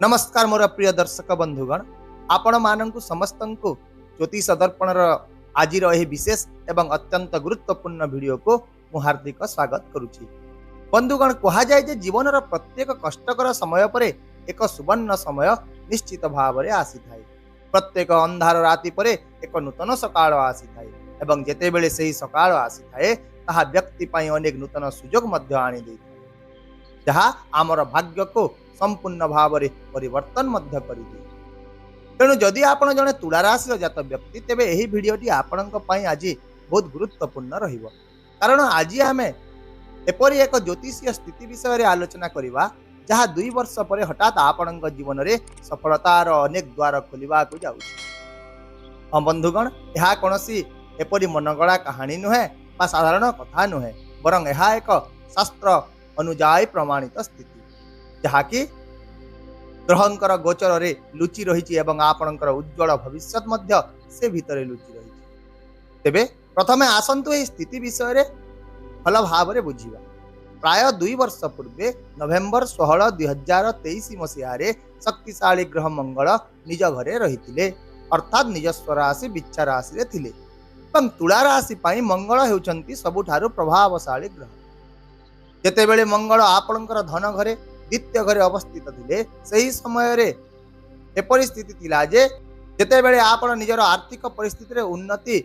नमस्कार मोर प्रिय दर्शक बंधुगण, आपण मानक समस्त को ज्योतिष दर्पणर आज विशेष एवं अत्यंत गुरुत्वपूर्ण वीडियो को मु हार्दिक स्वागत करुछि। बंधुगण, कहा जाए जे जीवन प्रत्येक कष्टकर समय पर एक सुवर्ण समय निश्चित भाव में आसी थाए। प्रत्येक अंधार राति पर एक नूतन सकाळ आसी थाए एवं जेते बेले सही सकाळ आसी थाए ताहा व्यक्ति पई अनेक नूतन सुजोग मध्य आनी देई थाए, जहा आमर भाग्य को संपूर्ण भाव में परिवर्तन मध्य करि दिए। तेणु जदि आपण जने तुला राशि जात व्यक्ति तेबे एही भिडियोटी आपणक पई आज बहुत गुरुत्वपूर्ण रहिबो, कारण आज आमे एपरि एक ज्योतिषीय स्थिति विषय रे आलोचना करिबा जहा 2 वर्ष पर हठात आपणक जीवन रे सफलतार अनेक द्वार खोलिबा को जाउछि। हम बंधुगण, यह कोनोसी एपरि मनगणा कहानी नुहे बा साधारण कथा नुहे, बरं यह एक शास्त्र अनुजाई प्रमाणित स्थिति जहाँकि ग्रहंकर गोचर रे लुचि रही एवं आपणकर उज्जवल भविष्य मध्य से भितर लुचि रही। तेबे प्रथमे आसंतु एही स्थिति विषय रे भल भाव रे बुझिबा। प्राय 2 वर्ष पूर्वे नवेम्बर 16, 2023 मसीह रे शक्तिशाली ग्रह मंगल निज घरे रहिथिले, अर्थात निज स्वराशि बिच्छा राशि रे थिले। एवं तुला राशि पई मंगल हेउचंती सबुठारु प्रभावशाली ग्रह। जेतेबेले मंगल आपणकर धन घरे द्वितीय घरे अवस्थित थिले, सही समय रे एपरि स्थिति थिला जे जेतेबेले आपण निजर आर्थिक परिस्थिति रे उन्नति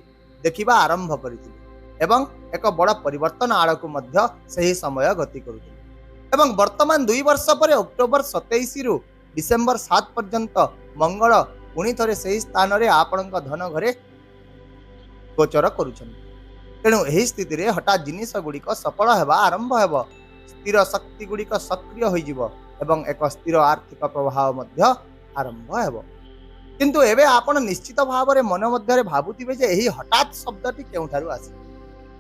देखिबा आरंभ करिथिले एवं एक बड़ परिवर्तन आड़कू मध्य सही समय गति करुथिले। एवं वर्तमान 2 वर्ष पर अक्टोबर 27 रु डिसेम्बर 7 पर्यंत मंगल पुणी थरे सही स्थान रे आपणक धन घरे गोचर करुछन्ति। तेणु एही स्थिति रे हठात जिनिस गुड़िक सफल हेबा आरंभ हेबो, स्थिर शक्ति गुड़िक सक्रिय होइजिबो एवं एक स्थिर आर्थिक प्रभाव मध्य आरंभ हेबो। किंतु एबे आपण निश्चित भाव रे मन मध्य रे भाबुतिबे जे एही हठात शब्दटी केउठारु आसी।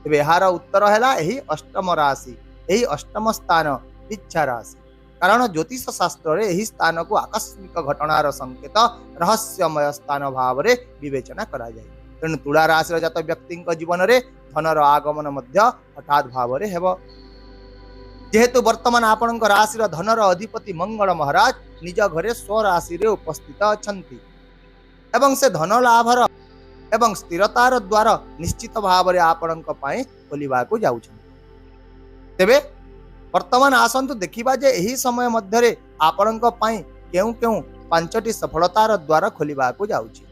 एबे एहार उत्तर हैला एही अष्टम राशि, एही अष्टम स्थान इच्छा राशि। कारण ज्योतिष शास्त्र रे एही स्थान को आकस्मिक घटनार संकेत रहस्यमय स्थान भाव रे विवेचना करा जाय। तेणु तुला राशि जात व्यक्ति जीवन रे धनर आगमन मध्य हठात भाव रे हेबो। जेहेतु वर्तमान आपणक राशि धनर अधिपति मंगल महाराज निज घरे स्वराशि रे उपस्थित अछंती एवं से धन लाभर एवं स्थिरतार द्वार निश्चित भाव रे आपणक पई खोलिबा को जाउछन। तेबे वर्तमान आसंतु देखिबा जे एही समय मध्य रे आपणक पई केउ केउ 5टी सफलतार द्वार खोलिबा को जाउछि।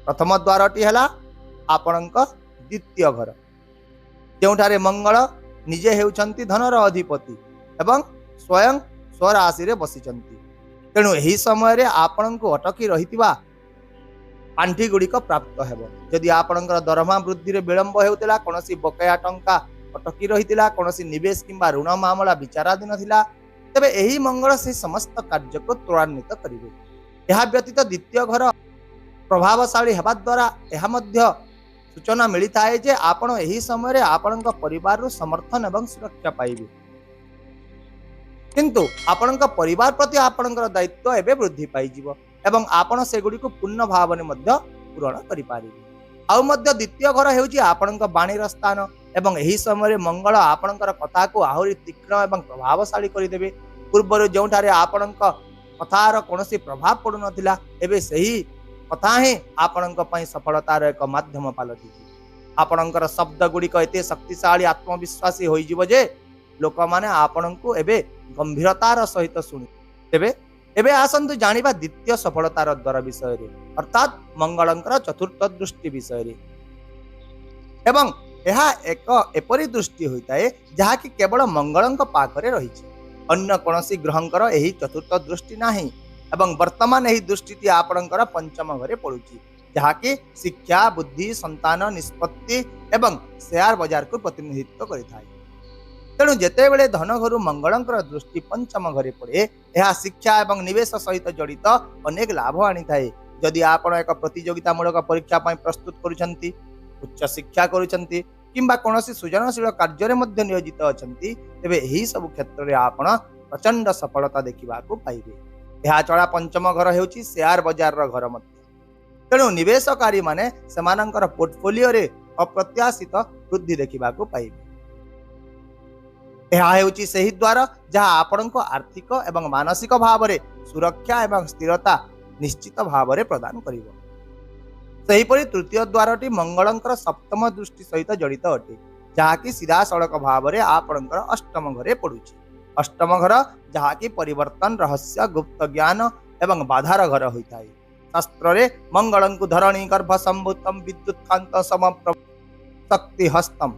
प्रथम द्वारटी हैला आपणक द्वितीय घर, जेउठारे मंगल निजे हेउछंती धनर अधिपति एवं स्वयं स्वराशि रे बसिचंती। तेणु एही समय रे आपणको अटकी रहितिबा पांठी गुड़िक प्राप्त हेबो। जदि आपणकर दरमा वृद्धि रे विलंब हेउतिला, कोनोसी बकाया टंका अटकी रहितिला, कोनोसी निवेश किंबा ऋण मामला विचाराधीन थिला, तबे एही मंगल से समस्त कार्य को त्वरान्वित करिवे। एहा व्यतीत द्वितीय घर प्रभावशाली हेबा द्वारा एहा मध्य सूचना मिलता है जे आपण एही समय रे आपणक परिवार रो समर्थन एवं सुरक्षा पाइबे। किंतु आपणक परिवार प्रति आपणकर दायित्व एबे वृद्धि पाइजिवो एवं आपण सेगुडी को पूर्ण भावने मध्य पूरण करि पारिबे। आउ मध्य द्वितीय घर हेउची आपणक बाणीर स्थान एवं एही समय रे मंगल आपणकर कथा को आहुरी तीक्ष्ण एवं प्रभावशाली करि देबे। पूर्व जोठारे आपणक कथार कोनोसी प्रभाव पडु नथिला, एबे सही कथा ही आपणक पई सफलतार एक माध्यम पालटी। आपणकर शब्द गुड़िक एते शक्तिशाली आत्मविश्वासी होइजिवो जे लोक माने आपणको एबे गंभीरतार सहित सुनि। तेबे एबे आसंतु जानिबा द्वितीय सफलतार द्वार विषय रे, अर्थात मंगलंकर चतुर्थ दृष्टि विषय रे। एवं एहा एक एपरि दृष्टि होइताए जहा कि केवल मंगलंक पाखरे रहिछि, अन्य कोनोसी ग्रहंकर एही चतुर्थ दृष्टि नाही। एवं वर्तमान एही दृष्टि आपणकर पंचम घरे पड़ुछि, जहा कि शिक्षा, बुद्धि, संतान, निष्पत्ति एवं शेयर बाजार को प्रतिनिधित्व करिथाय। तेणु जेतेबेले धन घरु मंगलंकर दृष्टि पंचम घरे पड़े, यह शिक्षा एवं निवेश सहित जड़ित अनेक लाभ आनी थाए। जदि आपण एक प्रतियोगितामूलक परीक्षा पई प्रस्तुत करूछंती, उच्च शिक्षा करूछंती किंबा कोनोसी सृजनशील कार्य मध्ये नियोजित अछंती, तेबे एही सब क्षेत्र रे आपण प्रचंड सफलता देखिबा को पाइबे। यह चला पंचम घर हेउची शेयर बाजार रो घर मध्य। तेणु निवेशकारी माने सेमानंकर पोर्टफोलियो रे अप्रत्याशित वृद्धि देखिबा को पाइबे। ଏହା ହେଉଛି ସେହି ଦ୍ୱାର ଯାହା ଆପଣଙ୍କୁ ଆର୍ଥିକ ଏବଂ ମାନସିକ ଭାବରେ ସୁରକ୍ଷା ଏବଂ ସ୍ଥିରତା ନିଶ୍ଚିତ ଭାବରେ ପ୍ରଦାନ କରିବ। ସେହିପରି ତୃତୀୟ ଦ୍ୱାରଟି ମଙ୍ଗଳଙ୍କର ସପ୍ତମ ଦୃଷ୍ଟି ସହିତ ଜଡ଼ିତ ଅଟେ, ଯାହାକି ସିଧାସଳଖ ଭାବରେ ଆପଣଙ୍କର ଅଷ୍ଟମ ଘରେ ପଡୁଛି। ଅଷ୍ଟମ ଘର ଯାହାକି ପରିବର୍ତ୍ତନ, ରହସ୍ୟ, ଗୁପ୍ତ ଜ୍ଞାନ ଏବଂ ବାଧାର ଘର ହୋଇଥାଏ। ଶାସ୍ତ୍ରରେ ମଙ୍ଗଳଙ୍କୁ ଧରଣୀ ଗର୍ଭ ସମ୍ଭୂତମ ବିଦ୍ୟୁତ୍ କାନ୍ତ ଶକ୍ତି ହସ୍ତମ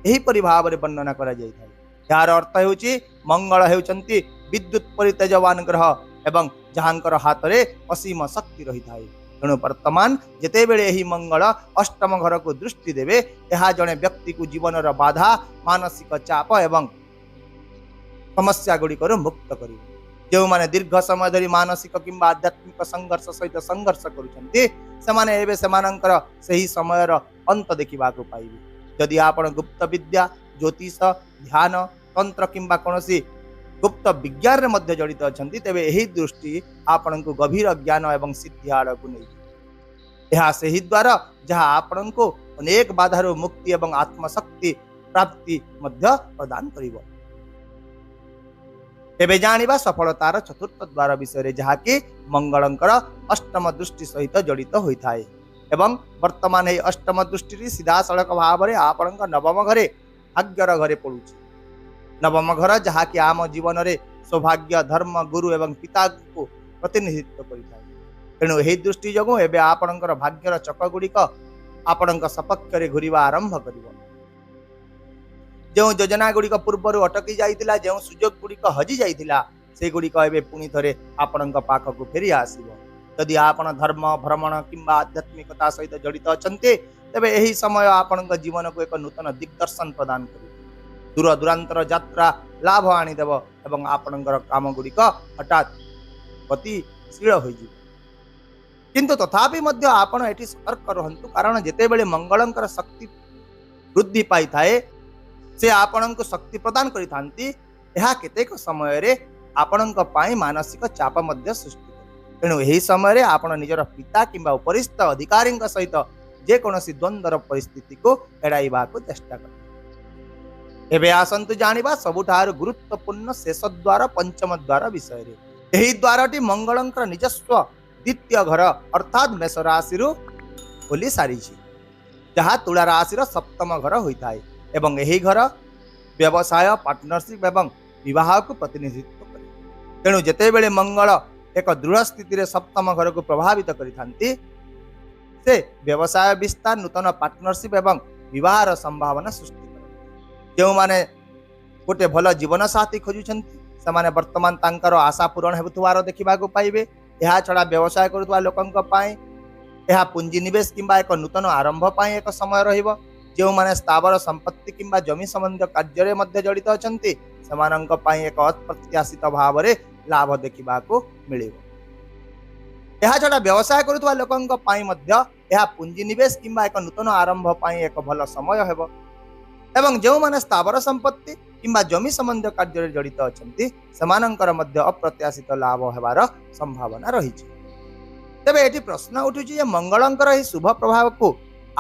ଏହିପରି ଭାବରେ ବର୍ଣ୍ଣନା କରାଯାଇଥାଏ। ଏହାର ଅର୍ଥ ହେଉଛି ମଙ୍ଗଳ ହେଉଛନ୍ତି ବିଦ୍ୟୁତ୍ ପରି ତେଜବାନ ଗ୍ରହ ଏବଂ ଯାହାଙ୍କର ହାତରେ ଅସୀମ ଶକ୍ତି ରହିଥାଏ। ତେଣୁ ବର୍ତ୍ତମାନ ଯେତେବେଳେ ଏହି ମଙ୍ଗଳ ଅଷ୍ଟମ ଘରକୁ ଦୃଷ୍ଟି ଦେବେ, ଏହା ଜଣେ ବ୍ୟକ୍ତିକୁ ଜୀବନର ବାଧା, ମାନସିକ ଚାପ ଏବଂ ସମସ୍ୟା ଗୁଡ଼ିକରୁ ମୁକ୍ତ କରିବ। ଯେଉଁମାନେ ଦୀର୍ଘ ସମୟ ଧରି ମାନସିକ କିମ୍ବା ଆଧ୍ୟାତ୍ମିକ ସଂଘର୍ଷ ସହିତ ସଂଘର୍ଷ କରୁଛନ୍ତି, ସେମାନେ ଏବେ ସେମାନଙ୍କର ସେହି ସମୟର ଅନ୍ତ ଦେଖିବାକୁ ପାଇବେ। ଯଦି ଆପଣ ଗୁପ୍ତ ବିଦ୍ୟା, ଜ୍ୟୋତିଷ, ଧ୍ୟାନ, ତନ୍ତ୍ର କିମ୍ବା କୌଣସି ଗୁପ୍ତ ବିଜ୍ଞାନରେ ମଧ୍ୟ ଜଡ଼ିତ ଅଛନ୍ତି, ତେବେ ଏହି ଦୃଷ୍ଟି ଆପଣଙ୍କୁ ଗଭୀର ଜ୍ଞାନ ଏବଂ ସିଦ୍ଧି ଆଡ଼କୁ ନେଇଯିବ। ଏହା ସେହି ଦ୍ୱାର ଯାହା ଆପଣଙ୍କୁ ଅନେକ ବାଧାରୁ ମୁକ୍ତି ଏବଂ ଆତ୍ମଶକ୍ତି ପ୍ରାପ୍ତି ମଧ୍ୟ ପ୍ରଦାନ କରିବ। ଏବେ ଜାଣିବା ସଫଳତାର ଚତୁର୍ଥ ଦ୍ୱାର ବିଷୟରେ, ଯାହାକି ମଙ୍ଗଳଙ୍କର ଅଷ୍ଟମ ଦୃଷ୍ଟି ସହିତ ଜଡ଼ିତ ହୋଇଥାଏ ଏବଂ ବର୍ତ୍ତମାନ ଏହି ଅଷ୍ଟମ ଦୃଷ୍ଟିଟି ସିଧାସଳଖ ଭାବରେ ଆପଣଙ୍କ ନବମ ଘରେ, ଭାଗ୍ୟର ଘରେ ପଡୁଛି। ନବମ ଘର ଯାହାକି ଆମ ଜୀବନରେ ସୌଭାଗ୍ୟ, ଧର୍ମ, ଗୁରୁ ଏବଂ ପିତାଙ୍କୁ ପ୍ରତିନିଧିତ୍ୱ କରିଥାଏ। ତେଣୁ ଏହି ଦୃଷ୍ଟି ଯୋଗୁଁ ଏବେ ଆପଣଙ୍କର ଭାଗ୍ୟର ଚକ ଗୁଡ଼ିକ ଆପଣଙ୍କ ସପକ୍ଷରେ ଘୁରିବା ଆରମ୍ଭ କରିବ। ଯେଉଁ ଯୋଜନା ଗୁଡ଼ିକ ପୂର୍ବରୁ ଅଟକି ଯାଇଥିଲା, ଯେଉଁ ସୁଯୋଗ ଗୁଡ଼ିକ ହଜି ଯାଇଥିଲା, ସେଗୁଡ଼ିକ ଏବେ ପୁଣି ଥରେ ଆପଣଙ୍କ ପାଖକୁ ଫେରି ଆସିବ। ଯଦି ଆପଣ ଧର୍ମ, ଭ୍ରମଣ କିମ୍ବା ଆଧ୍ୟାତ୍ମିକତା ସହିତ ଜଡ଼ିତ ଅଛନ୍ତି, ତେବେ ଏହି ସମୟ ଆପଣଙ୍କ ଜୀବନକୁ ଏକ ନୂତନ ଦିଗ୍ଦର୍ଶନ ପ୍ରଦାନ କରିବ। ଦୂର ଦୂରାନ୍ତର ଯାତ୍ରା ଲାଭ ଆଣିଦେବ ଏବଂ ଆପଣଙ୍କର କାମ ଗୁଡ଼ିକ ହଠାତ୍ ଗତିଶୀଳ ହୋଇଯିବ। କିନ୍ତୁ ତଥାପି ମଧ୍ୟ ଆପଣ ଏଠି ସତର୍କ ରୁହନ୍ତୁ, କାରଣ ଯେତେବେଳେ ମଙ୍ଗଳଙ୍କର ଶକ୍ତି ବୃଦ୍ଧି ପାଇଥାଏ, ସେ ଆପଣଙ୍କୁ ଶକ୍ତି ପ୍ରଦାନ କରିଥାନ୍ତି। ଏହା କେତେକ ସମୟରେ ଆପଣଙ୍କ ପାଇଁ ମାନସିକ ଚାପ ମଧ୍ୟ ସୃଷ୍ଟି କରେ। ତେଣୁ ଏହି ସମୟରେ ଆପଣ ନିଜର ପିତା କିମ୍ବା ଉପରିସ୍ଥ ଅଧିକାରୀଙ୍କ ସହିତ ଯେକୌଣସି ଦ୍ୱନ୍ଦ୍ୱର ପରିସ୍ଥିତିକୁ ଏଡ଼ାଇବାକୁ ଚେଷ୍ଟା କର। ଏବେ ଆସନ୍ତୁ ଜାଣିବା ସବୁଠାରୁ ଗୁରୁତ୍ୱପୂର୍ଣ୍ଣ ଶେଷ ଦ୍ୱାର, ପଞ୍ଚମ ଦ୍ୱାର ବିଷୟରେ। ଏହି ଦ୍ୱାରଟି ମଙ୍ଗଳଙ୍କର ନିଜସ୍ୱ ଦ୍ୱିତୀୟ ଘର ଅର୍ଥାତ୍ ମେଷ ରାଶିରୁ ଖୋଲି ସାରିଛି, ଯାହା ତୁଳା ରାଶିର ସପ୍ତମ ଘର ହୋଇଥାଏ ଏବଂ ଏହି ଘର ବ୍ୟବସାୟ, ପାର୍ଟନରସିପ୍ ଏବଂ ବିବାହକୁ ପ୍ରତିନିଧିତ୍ୱ କରେ। ତେଣୁ ଯେତେବେଳେ ମଙ୍ଗଳ ଏକ ଦୃଢ଼ ସ୍ଥିତିରେ ସପ୍ତମ ଘରକୁ ପ୍ରଭାବିତ କରିଥାନ୍ତି, ସେ ବ୍ୟବସାୟ ବିସ୍ତାର, ନୂତନ ପାର୍ଟନରସିପ୍ ଏବଂ ବିବାହର ସମ୍ଭାବନା ସୃଷ୍ଟି କରନ୍ତି। ଯେଉଁମାନେ ଗୋଟେ ଭଲ ଜୀବନସାଥୀ ଖୋଜୁଛନ୍ତି, ସେମାନେ ବର୍ତ୍ତମାନ ତାଙ୍କର ଆଶା ପୂରଣ ହେଉଥିବାର ଦେଖିବାକୁ ପାଇବେ। ଏହା ଛଡ଼ା ବ୍ୟବସାୟ କରୁଥିବା ଲୋକଙ୍କ ପାଇଁ ଏହା ପୁଞ୍ଜିନିବେଶ କିମ୍ବା ଏକ ନୂତନ ଆରମ୍ଭ ପାଇଁ ଏକ ସମୟ ରହିବ। ଯେଉଁମାନେ ସ୍ଥାବର ସମ୍ପତ୍ତି କିମ୍ବା ଜମି ସମ୍ବନ୍ଧୀୟ କାର୍ଯ୍ୟରେ ମଧ୍ୟ ଜଡ଼ିତ ଅଛନ୍ତି, ସେମାନଙ୍କ ପାଇଁ ଏକ ଅପ୍ରତ୍ୟାଶିତ ଭାବରେ ଲାଭ ଦେଖିବାକୁ ମିଳିବ। ଏହାଛଡ଼ା ବ୍ୟବସାୟ କରୁଥିବା ଲୋକଙ୍କ ପାଇଁ ମଧ୍ୟ ଏହା ପୁଞ୍ଜିନିବେଶ କିମ୍ବା ଏକ ନୂତନ ଆରମ୍ଭ ପାଇଁ ଏକ ଭଲ ସମୟ ହେବ। ଏବଂ ଯେଉଁମାନେ ସ୍ଥାବର ସମ୍ପତ୍ତି କିମ୍ବା ଜମି ସମ୍ବନ୍ଧୀୟ କାର୍ଯ୍ୟରେ ଜଡ଼ିତ ଅଛନ୍ତି, ସେମାନଙ୍କର ମଧ୍ୟ ଅପ୍ରତ୍ୟାଶିତ ଲାଭ ହେବାର ସମ୍ଭାବନା ରହିଛି। ତେବେ ଏଠି ପ୍ରଶ୍ନ ଉଠୁଛି ଯେ ମଙ୍ଗଳଙ୍କର ଏହି ଶୁଭ ପ୍ରଭାବକୁ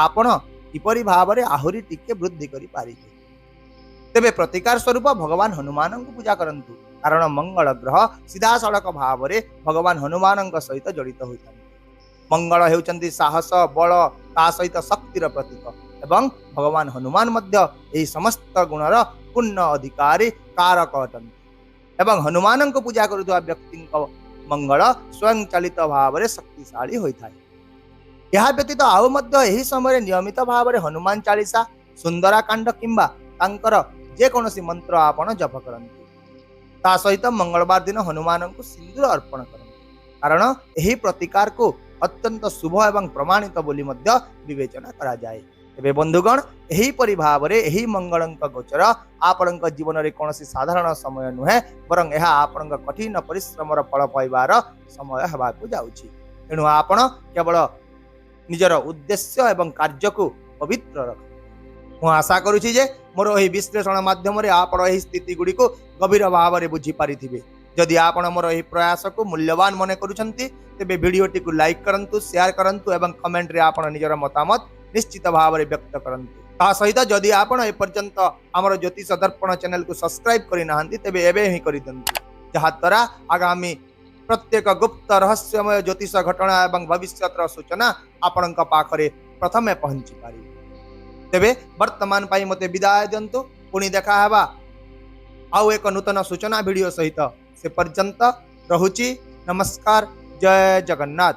ଆପଣ କିପରି ଭାବରେ ଆହୁରି ଟିକେ ବୃଦ୍ଧି କରିପାରିବେ। ତେବେ ପ୍ରତିକାର ସ୍ୱରୂପ ଭଗବାନ ହନୁମାନଙ୍କୁ ପୂଜା କରନ୍ତୁ, କାରଣ ମଙ୍ଗଳ ଗ୍ରହ ସିଧାସଳଖ ଭାବରେ ଭଗବାନ ହନୁମାନଙ୍କ ସହିତ ଜଡ଼ିତ ହୋଇଥାନ୍ତି। ମଙ୍ଗଳ ହେଉଛନ୍ତି ସାହସ, ବଳ, ତା ସହିତ ଶକ୍ତିର ପ୍ରତୀକ ଏବଂ ଭଗବାନ ହନୁମାନ ମଧ୍ୟ ଏହି ସମସ୍ତ ଗୁଣର ପୂର୍ଣ୍ଣ ଅଧିକାରୀ କାରକ ଅଟନ୍ତି। ଏବଂ ହନୁମାନଙ୍କୁ ପୂଜା କରୁଥିବା ବ୍ୟକ୍ତିଙ୍କ ମଙ୍ଗଳ ସ୍ୱୟଂ ଚାଳିତ ଭାବରେ ଶକ୍ତିଶାଳୀ ହୋଇଥାଏ। ଏହା ବ୍ୟତୀତ ଆଉ ମଧ୍ୟ ଏହି ସମୟରେ ନିୟମିତ ଭାବରେ ହନୁମାନ ଚାଳିଶା, ସୁନ୍ଦରାକାଣ୍ଡ କିମ୍ବା ତାଙ୍କର ଯେକୌଣସି ମନ୍ତ୍ର ଆପଣ ଜପ କରନ୍ତୁ। ତା ସହିତ ମଙ୍ଗଳବାର ଦିନ ହନୁମାନଙ୍କୁ ସିନ୍ଦୁର ଅର୍ପଣ କରନ୍ତୁ, କାରଣ ଏହି ପ୍ରତିକାରକୁ ଅତ୍ୟନ୍ତ ଶୁଭ ଏବଂ ପ୍ରମାଣିତ ବୋଲି ମଧ୍ୟ ବିବେଚନା କରାଯାଏ। ଏବେ ବନ୍ଧୁଗଣ, ଏହିପରି ଭାବରେ ଏହି ମଙ୍ଗଳଙ୍କ ଗୋଚର ଆପଣଙ୍କ ଜୀବନରେ କୌଣସି ସାଧାରଣ ସମୟ ନୁହେଁ, ବରଂ ଏହା ଆପଣଙ୍କ କଠିନ ପରିଶ୍ରମର ଫଳ ପାଇବାର ସମୟ ହେବାକୁ ଯାଉଛି। ତେଣୁ ଆପଣ କେବଳ ନିଜର ଉଦ୍ଦେଶ୍ୟ ଏବଂ କାର୍ଯ୍ୟକୁ ପବିତ୍ର ରଖ। ମୁଁ ଆଶା କରୁଛି ଯେ ମୋର ଏହି ବିଶ୍ଳେଷଣ ମାଧ୍ୟମରେ ଆପଣ ଏହି ସ୍ଥିତି ଗୁଡ଼ିକୁ ଗଭୀର ଭାବରେ ବୁଝିପାରିଥିବେ। ଯଦି ଆପଣ ମୋର ଏହି ପ୍ରୟାସକୁ ମୂଲ୍ୟବାନ ମନେ କରୁଛନ୍ତି, ତେବେ ଭିଡ଼ିଓଟିକୁ ଲାଇକ୍ କରନ୍ତୁ, ସେୟାର କରନ୍ତୁ ଏବଂ କମେଣ୍ଟରେ ଆପଣ ନିଜର ମତାମତ निश्चित भाव में व्यक्त करंतु। ता सहित जदि आपण एपर्यंत आमर ज्योतिष दर्पण चैनल को सब्सक्राइब करना तेबे एबे ही कर दिंतु, जहाद्वारा आगामी प्रत्येक गुप्त रहस्यमय ज्योतिष घटना एवं भविष्यतर सूचना आपण पाखरे प्रथमे पहुंची पारि। तेबे वर्तमान पाई मते विदाय दिंतु, पुणी देखा हेबा आउ एक नूतन सूचना वीडियो सहित। से पर्यंत रहुची। नमस्कार। जय जगन्नाथ।